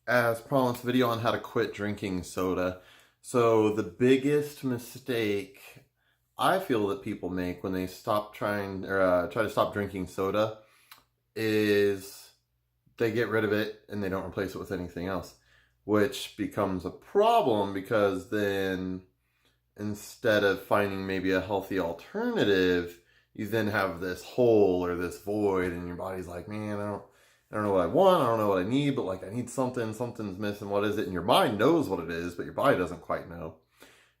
As promised, video on how to quit drinking soda. So the biggest mistake I feel that people make when they stop trying or try to stop drinking soda is they get rid of it and they don't replace it with anything else, which becomes a problem because then instead of finding maybe a healthy alternative, you then have this hole or this void, and your body's like, man, I don't know what I want, I don't know what I need, but like I need something, something's missing. What is it? And your mind knows what it is, but your body doesn't quite know,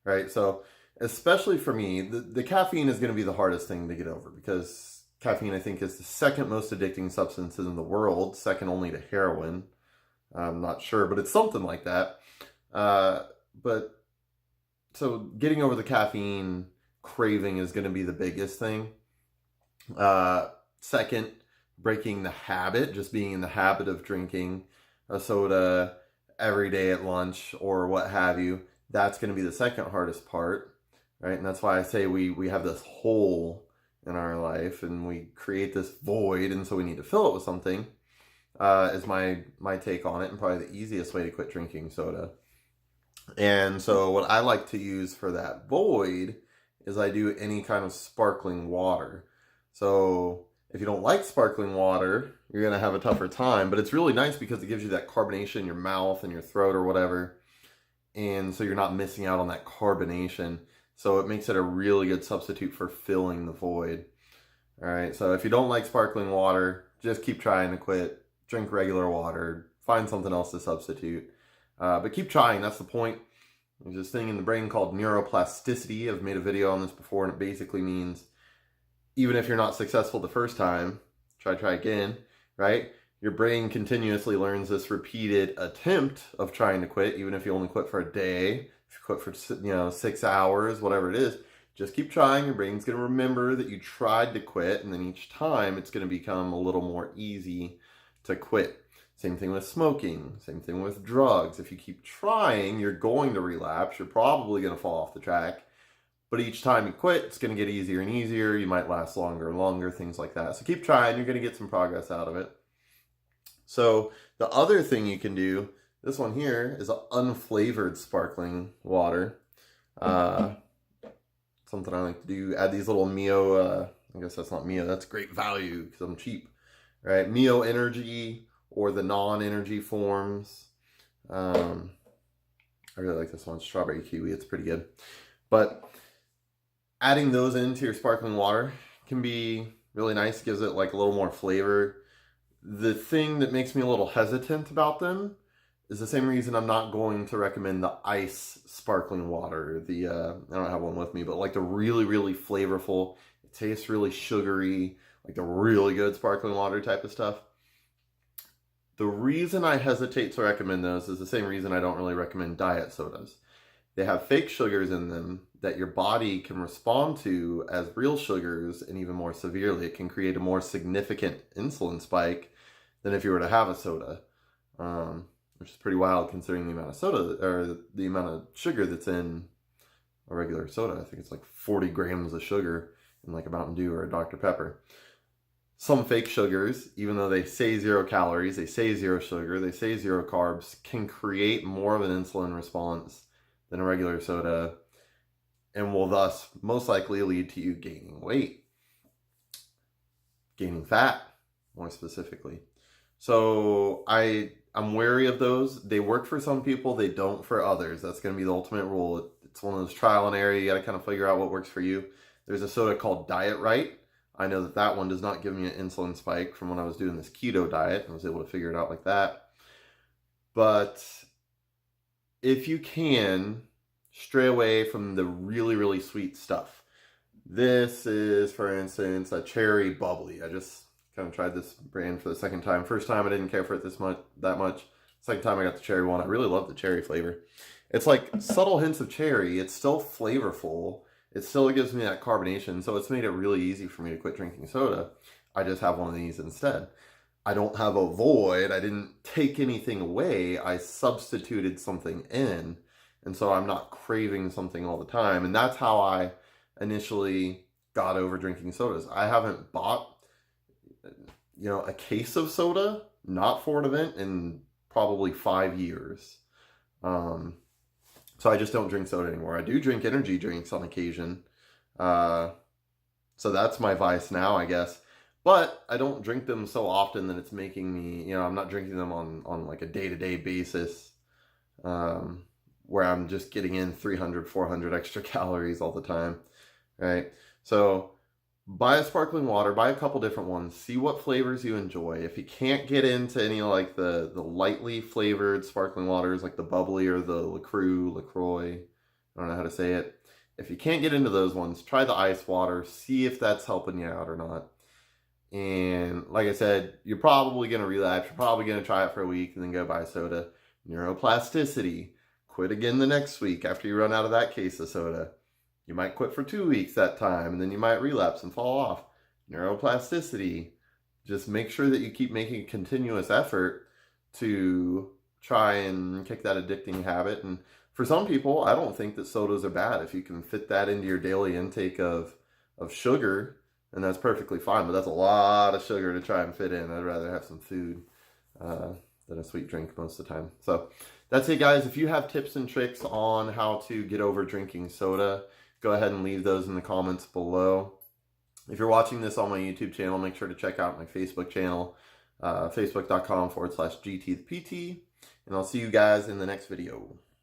right? So, especially for me, the caffeine is going to be the hardest thing to get over because caffeine, I think, is the second most addicting substance in the world, second only to heroin. I'm not sure, but it's something like that. But so getting over the caffeine craving is going to be the biggest thing. Second, breaking the habit, just being in the habit of drinking a soda every day at lunch or what have you. That's going to be the second hardest part, right? And that's why I say we have this hole in our life and we create this void, and so we need to fill it with something. Is my take on it, and probably the easiest way to quit drinking soda. And so what I like to use for that void is I do any kind of sparkling water. So if you don't like sparkling water, you're going to have a tougher time, but it's really nice because it gives you that carbonation in your mouth and your throat or whatever. And so you're not missing out on that carbonation. So it makes it a really good substitute for filling the void. All right. So if you don't like sparkling water, just keep trying to quit. Drink regular water. Find something else to substitute. But keep trying. That's the point. There's this thing in the brain called neuroplasticity. I've made a video on this before, and it basically means even if you're not successful the first time, try again, right? Your brain continuously learns this repeated attempt of trying to quit, even if you only quit for a day, if you quit for 6 hours, whatever it is. Just keep trying. Your brain's going to remember that you tried to quit, and then each time it's going to become a little more easy to quit. Same thing with smoking, same thing with drugs. If you keep trying, you're going to relapse. You're probably going to fall off the track. But each time you quit, it's going to get easier and easier. You might last longer and longer, things like that. So keep trying. You're going to get some progress out of it. So the other thing you can do, this one here, is an unflavored sparkling water. Something I like to do, add these little Mio, I guess that's not Mio, that's great value because I'm cheap, right? Mio Energy, or the non-energy forms. I really like this one, strawberry kiwi. It's pretty good. But adding those into your sparkling water can be really nice. Gives it like a little more flavor. The thing that makes me a little hesitant about them is the same reason I'm not going to recommend the ice sparkling water. I don't have one with me, but like the really, really flavorful, it tastes really sugary, like the really good sparkling water type of stuff. The reason I hesitate to recommend those is the same reason I don't really recommend diet sodas. They have fake sugars in them that your body can respond to as real sugars, and even more severely, it can create a more significant insulin spike than if you were to have a soda, which is pretty wild considering the amount of soda or the amount of sugar that's in a regular soda. I think it's like 40 grams of sugar in like a Mountain Dew or a Dr. Pepper. Some fake sugars, even though they say 0 calories, they say 0 sugar, they say 0 carbs, can create more of an insulin response than a regular soda, and will thus most likely lead to you gaining weight, gaining fat, more specifically. So I'm wary of those. They work for some people, they don't for others. That's going to be the ultimate rule. It's one of those trial and error. You got to kind of figure out what works for you. There's a soda called Diet Right. I know that one does not give me an insulin spike from when I was doing this keto diet. I was able to figure it out like that. But if you can, stray away from the really, really sweet stuff. This is, for instance, a cherry bubbly. I just kind of tried this brand for the second time. First time I didn't care for it that much. Second time I got the cherry one. I really love the cherry flavor. It's like subtle hints of cherry. It's still flavorful. It still gives me that carbonation, so it's made it really easy for me to quit drinking soda. I just have one of these instead. I don't have a void. I didn't take anything away. I substituted something in, and so I'm not craving something all the time. And that's how I initially got over drinking sodas. I haven't bought, a case of soda, not for an event, in probably 5 years. So I just don't drink soda anymore. I do drink energy drinks on occasion. So that's my vice now, I guess. But I don't drink them so often that it's making me, you know, I'm not drinking them on like a day-to-day basis, where I'm just getting in 300, 400 extra calories all the time, right? So buy a sparkling water, buy a couple different ones, see what flavors you enjoy. If you can't get into any like the lightly flavored sparkling waters, like the bubbly or the LaCroix, I don't know how to say it. If you can't get into those ones, try the ice water, see if that's helping you out or not. And like I said, you're probably going to relapse. You're probably going to try it for a week and then go buy soda. Neuroplasticity. Quit again the next week after you run out of that case of soda. You might quit for 2 weeks that time, and then you might relapse and fall off. Neuroplasticity. Just make sure that you keep making a continuous effort to try and kick that addicting habit. And for some people, I don't think that sodas are bad. If you can fit that into your daily intake of sugar, and that's perfectly fine. But that's a lot of sugar to try and fit in. I'd rather have some food than a sweet drink most of the time. So that's it, guys. If you have tips and tricks on how to get over drinking soda, go ahead and leave those in the comments below. If you're watching this on my YouTube channel, make sure to check out my Facebook channel, facebook.com/GT the PT. And I'll see you guys in the next video.